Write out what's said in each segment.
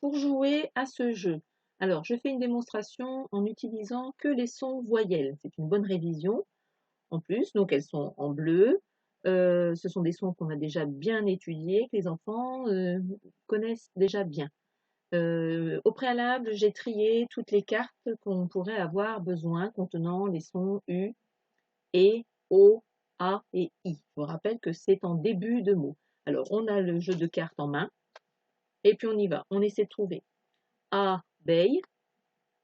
Pour jouer à ce jeu, alors je fais une démonstration en utilisant que les sons voyelles. C'est une bonne révision en plus, donc elles sont en bleu. Ce sont des sons qu'on a déjà bien étudiés, que les enfants connaissent déjà bien. Au préalable, j'ai trié toutes les cartes qu'on pourrait avoir besoin contenant les sons U, E, O, A et I. Je vous rappelle que c'est en début de mot. Alors on a le jeu de cartes en main et puis on y va. On essaie de trouver abeille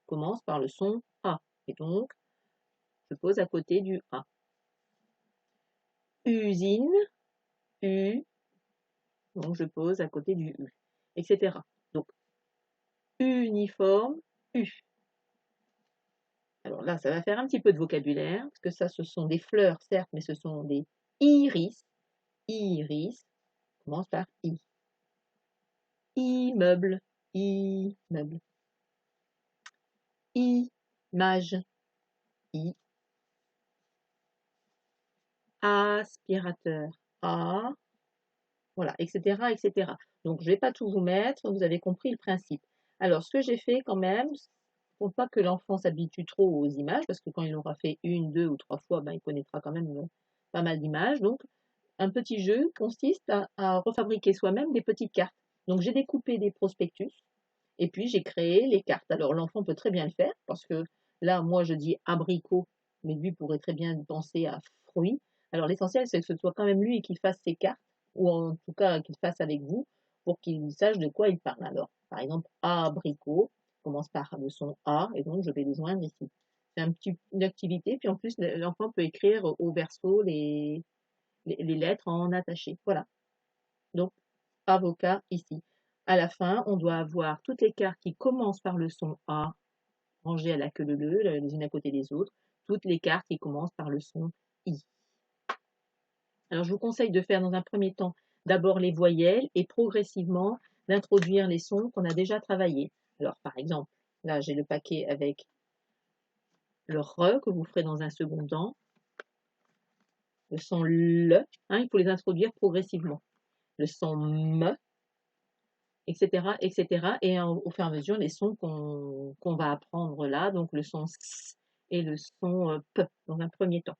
commence par le son A. Et donc, je pose à côté du A. Usine, U, donc je pose à côté du U, etc. Donc, uniforme, U. Alors là, ça va faire un petit peu de vocabulaire, parce que ça, ce sont des fleurs, certes, mais ce sont des iris. Iris commence par I. Immeuble, immeuble. Image, I. Aspirateur, A. Voilà, etc., etc. Donc, je ne vais pas tout vous mettre, vous avez compris le principe. Alors, ce que j'ai fait quand même, pour pas que l'enfant s'habitue trop aux images, parce que quand il aura fait une, deux ou trois fois, ben, il connaîtra quand même pas mal d'images. Donc, un petit jeu consiste à refabriquer soi-même des petites cartes. Donc, j'ai découpé des prospectus et puis j'ai créé les cartes. Alors, l'enfant peut très bien le faire, parce que là, moi, je dis abricot, mais lui pourrait très bien penser à fruits. Alors, l'essentiel, c'est que ce soit quand même lui qui fasse ses cartes, ou en tout cas qu'il fasse avec vous, pour qu'il sache de quoi il parle. Alors, par exemple, abricot commence par le son A, et donc je vais les joindre ici. C'est une activité, puis en plus, l'enfant peut écrire au verso les lettres en attaché. Voilà. Donc, avocat ici. À la fin, on doit avoir toutes les cartes qui commencent par le son A, rangées à la queue leu, les unes à côté des autres, toutes les cartes qui commencent par le son I. Alors, je vous conseille de faire dans un premier temps d'abord les voyelles et progressivement d'introduire les sons qu'on a déjà travaillés. Alors, par exemple, là, j'ai le paquet avec le RE que vous ferez dans un second temps, le son LE, hein, il faut les introduire progressivement, le son ME, etc., etc. Et au fur et à mesure, les sons qu'on va apprendre là, donc le son S et le son P dans un premier temps.